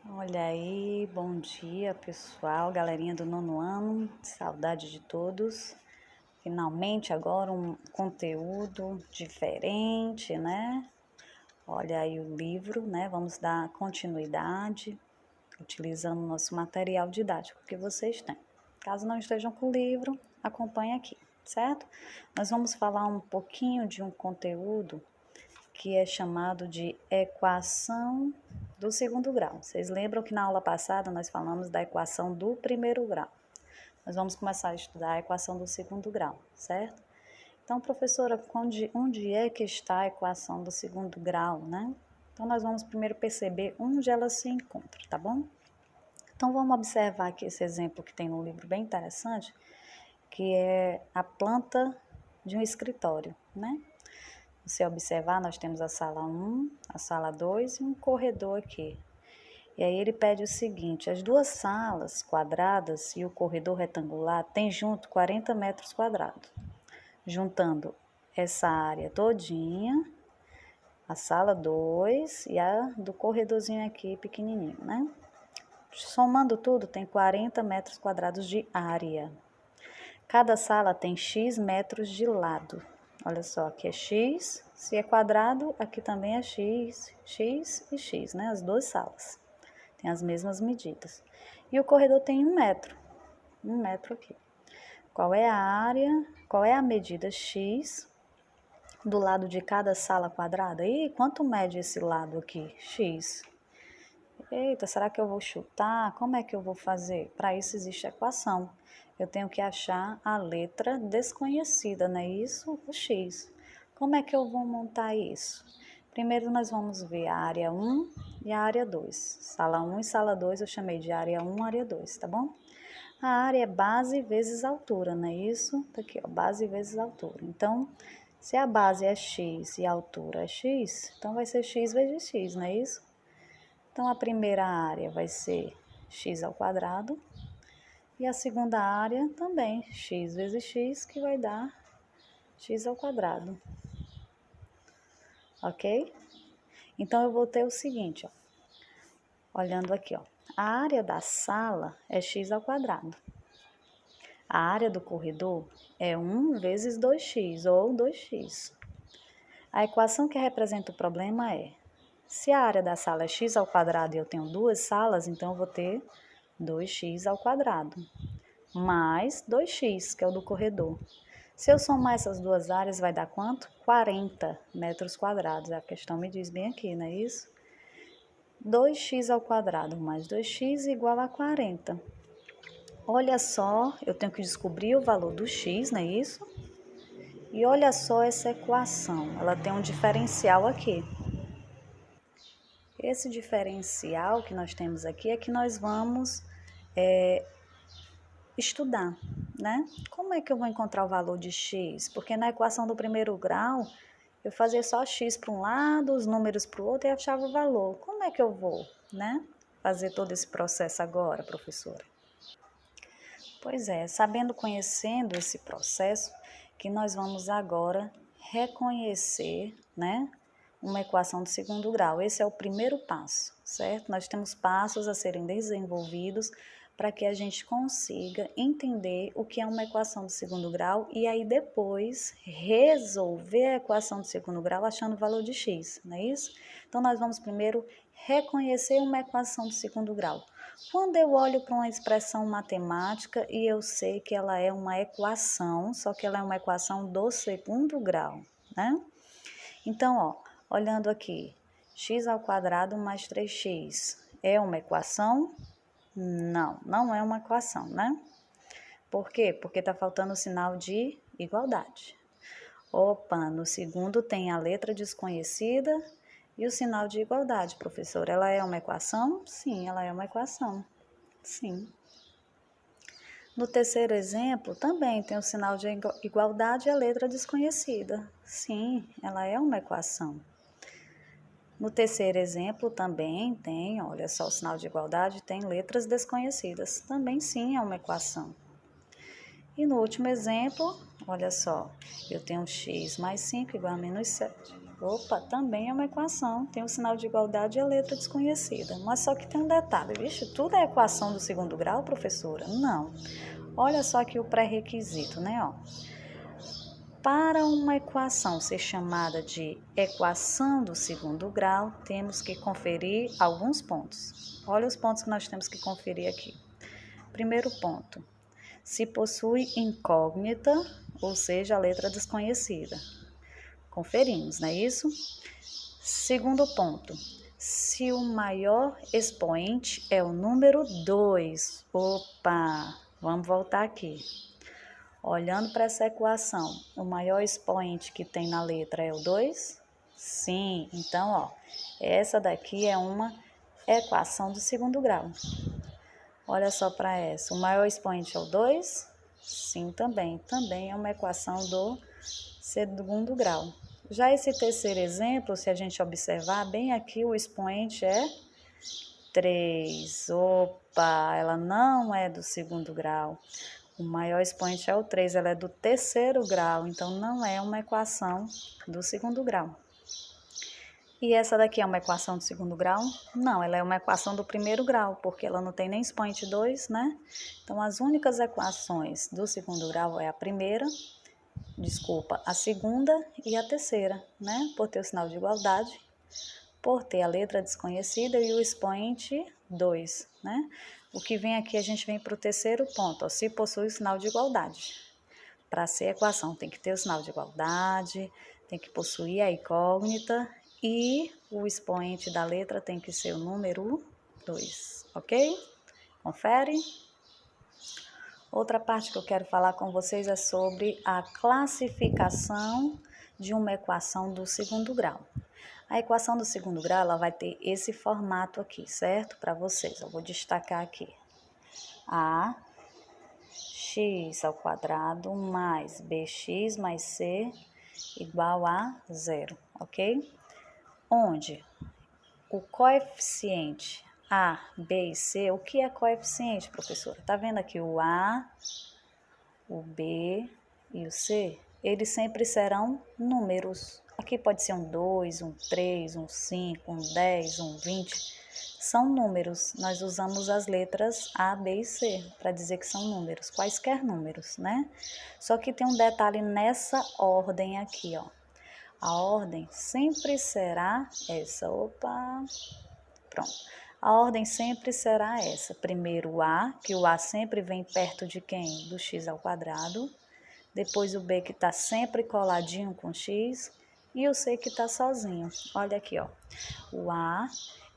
Olha aí, bom dia pessoal, galerinha do nono ano, saudade de todos. Finalmente agora um conteúdo diferente, né? Olha aí o livro, né? Vamos dar continuidade utilizando o nosso material didático que vocês têm. Caso não estejam com o livro, acompanhe aqui, certo? Nós vamos falar um pouquinho de um conteúdo que é chamado de equação do segundo grau. Vocês lembram que na aula passada nós falamos da equação do primeiro grau. Nós vamos começar a estudar a equação do segundo grau, certo? Então, professora, onde é que está a equação do segundo grau, né? Então, nós vamos primeiro perceber onde ela se encontra, tá bom? Então, vamos observar aqui esse exemplo que tem no livro bem interessante, que é a planta de um escritório, né? Você observar, nós temos a sala 1, a sala 2 e um corredor aqui. E aí ele pede o seguinte, as duas salas quadradas e o corredor retangular têm junto 40 metros quadrados. Juntando essa área todinha, a sala 2 e a do corredorzinho aqui pequenininho, né? Somando tudo, tem 40 metros quadrados de área. Cada sala tem x metros de lado. Olha só, aqui é x, se é quadrado, aqui também é x, x e x, né? As duas salas. Tem as mesmas medidas. E o corredor tem 1 metro aqui. Qual é a área, qual é a medida x do lado de cada sala quadrada? E quanto mede esse lado aqui? X. Eita, será que eu vou chutar? Como é que eu vou fazer? Para isso existe a equação. Eu tenho que achar a letra desconhecida, não é isso? O x. Como é que eu vou montar isso? Primeiro nós vamos ver a área 1 e a área 2. Sala 1 e sala 2 eu chamei de área 1 e área 2, tá bom? A área é base vezes altura, não é isso? Tá aqui, ó, base vezes altura. Então, se a base é x e a altura é x, então vai ser x vezes x, não é isso? Então, a primeira área vai ser x ao quadrado e a segunda área também, x vezes x, que vai dar x ao quadrado. Ok? Então, eu vou ter o seguinte, ó, olhando aqui, ó, a área da sala é x ao quadrado. A área do corredor é 1 vezes 2x, ou 2x. A equação que representa o problema é, se a área da sala é x ao quadrado e eu tenho duas salas, então eu vou ter 2x ao quadrado, mais 2x, que é o do corredor. Se eu somar essas duas áreas, vai dar quanto? 40 metros quadrados. A questão me diz bem aqui, não é isso? 2x ao quadrado mais 2x igual a 40. Olha só, eu tenho que descobrir o valor do x, não é isso? E olha só essa equação, ela tem um diferencial aqui. Esse diferencial que nós temos aqui é que nós vamos estudar, né? Como é que eu vou encontrar o valor de x? Porque na equação do primeiro grau, eu fazia só x para um lado, os números para o outro e achava o valor. Como é que eu vou, né, fazer todo esse processo agora, professora? Pois é, sabendo, conhecendo esse processo, que nós vamos agora reconhecer, né, uma equação de segundo grau. Esse é o primeiro passo, certo? Nós temos passos a serem desenvolvidos para que a gente consiga entender o que é uma equação de segundo grau e aí depois resolver a equação de segundo grau achando o valor de x, não é isso? Então, nós vamos primeiro reconhecer uma equação de segundo grau. Quando eu olho para uma expressão matemática e eu sei que ela é uma equação, só que ela é uma equação do segundo grau, né? Então, ó, olhando aqui, x ao quadrado mais 3x é uma equação? Não, não é uma equação, né? Por quê? Porque está faltando o sinal de igualdade. Opa, no segundo tem a letra desconhecida e o sinal de igualdade, professor. Ela é uma equação? Sim, ela é uma equação. Sim. No terceiro exemplo, também tem o sinal de igualdade e a letra desconhecida. Sim, ela é uma equação. No terceiro exemplo, também tem, olha só, o sinal de igualdade tem letras desconhecidas. Também sim é uma equação. E no último exemplo, olha só, eu tenho x mais 5 igual a menos 7. Opa, também é uma equação. Tem o sinal de igualdade e a letra desconhecida. Mas só que tem um detalhe. Vixe, tudo é equação do segundo grau, professora? Não. Olha só aqui o pré-requisito, né? Ó. Para uma equação ser chamada de equação do segundo grau, temos que conferir alguns pontos. Olha os pontos que nós temos que conferir aqui. Primeiro ponto, se possui incógnita, ou seja, a letra desconhecida. Conferimos, não é isso? Segundo ponto, se o maior expoente é o número 2. Opa, vamos voltar aqui. Olhando para essa equação, o maior expoente que tem na letra é o 2? Sim, então, ó, essa daqui é uma equação do segundo grau. Olha só para essa, o maior expoente é o 2? Sim, também. Também é uma equação do segundo grau. Já esse terceiro exemplo, se a gente observar bem aqui, o expoente é 3. Opa, ela não é do segundo grau. O maior expoente é o 3, ela é do terceiro grau, então não é uma equação do segundo grau. E essa daqui é uma equação do segundo grau? Não, ela é uma equação do primeiro grau, porque ela não tem nem expoente 2, né? Então, as únicas equações do segundo grau é a primeira, a segunda e a terceira, né? Por ter o sinal de igualdade, por ter a letra desconhecida e o expoente 2, né? O que vem aqui, a gente vem para o terceiro ponto, ó, se possui o sinal de igualdade. Para ser equação, tem que ter o sinal de igualdade, tem que possuir a incógnita e o expoente da letra tem que ser o número 2, ok? Confere? Outra parte que eu quero falar com vocês é sobre a classificação de uma equação do segundo grau. A equação do segundo grau, ela vai ter esse formato aqui, certo? Para vocês, eu vou destacar aqui. A x ao quadrado mais bx mais c igual a 0, ok? Onde o coeficiente A, B e C, o que é coeficiente, professora? Tá vendo aqui o A, o B e o C? Eles sempre serão números. Aqui pode ser um 2, um 3, um 5, um 10, um 20. São números. Nós usamos as letras A, B e C para dizer que são números, quaisquer números, né? Só que tem um detalhe nessa ordem aqui, ó. A ordem sempre será essa. Opa, pronto. A ordem sempre será essa. Primeiro o A, que o A sempre vem perto de quem? Do x ao quadrado. Depois o B, que está sempre coladinho com x. E o C, que está sozinho. Olha aqui, ó. O A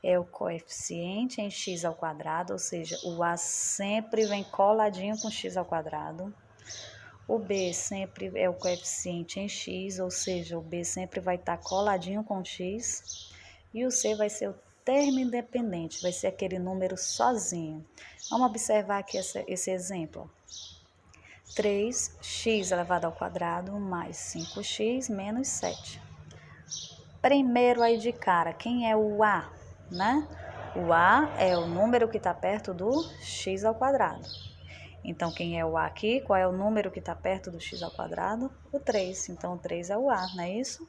é o coeficiente em x ao quadrado, ou seja, o A sempre vem coladinho com x ao quadrado. O B sempre é o coeficiente em x, ou seja, o B sempre vai estar coladinho com x. E o C vai ser o termo independente, vai ser aquele número sozinho. Vamos observar aqui esse exemplo. 3x elevado ao quadrado mais 5x menos 7. Primeiro aí de cara, quem é o A, né? O A é o número que está perto do x ao quadrado. Então, quem é o A aqui? Qual é o número que está perto do x ao quadrado? O 3. Então, o 3 é o A, não é isso?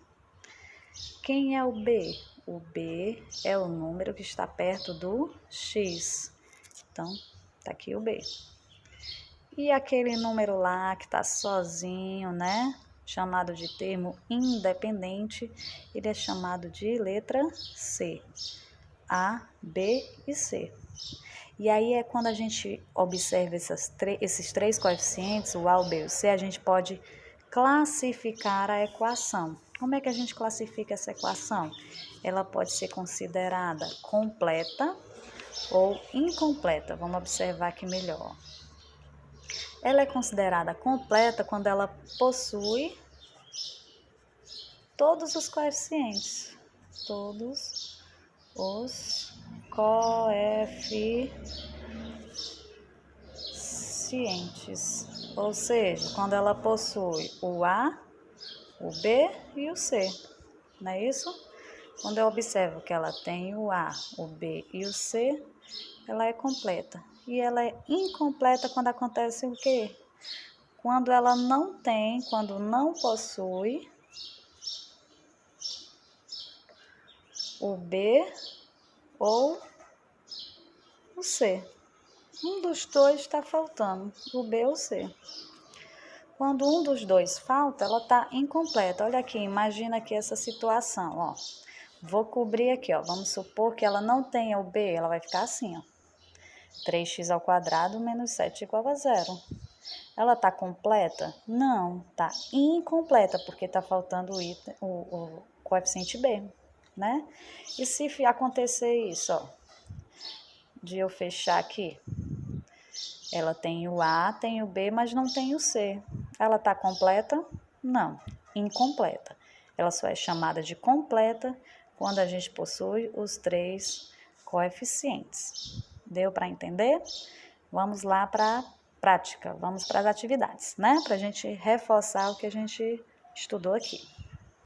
Quem é o B? O B é o número que está perto do x. Então, tá aqui o B. E aquele número lá que está sozinho, né? Chamado de termo independente, ele é chamado de letra C. A, B e C. E aí é quando a gente observa esses três coeficientes, o A, o B e o C, a gente pode classificar a equação. Como é que a gente classifica essa equação? Ela pode ser considerada completa ou incompleta. Vamos observar aqui melhor. Ela é considerada completa quando ela possui todos os coeficientes. Todos os coeficientes. Ou seja, quando ela possui o A, o B e o C. Não é isso? Quando eu observo que ela tem o A, o B e o C, ela é completa. E ela é incompleta quando acontece o quê? Quando ela não tem, quando não possui o B ou o C. Um dos dois está faltando, o B ou o C. Quando um dos dois falta, ela está incompleta. Olha aqui, imagina aqui essa situação, ó. Vou cobrir aqui, ó. Vamos supor que ela não tenha o B, ela vai ficar assim, ó. 3x² menos 7 igual a 0. Ela está completa? Não, está incompleta, porque está faltando o coeficiente B, né? E se acontecer isso, ó, de eu fechar aqui, ela tem o A, tem o B, mas não tem o C. Ela está completa? Não, incompleta. Ela só é chamada de completa quando a gente possui os 3 coeficientes. Deu para entender? Vamos lá para a prática, vamos para as atividades, né? Para a gente reforçar o que a gente estudou aqui.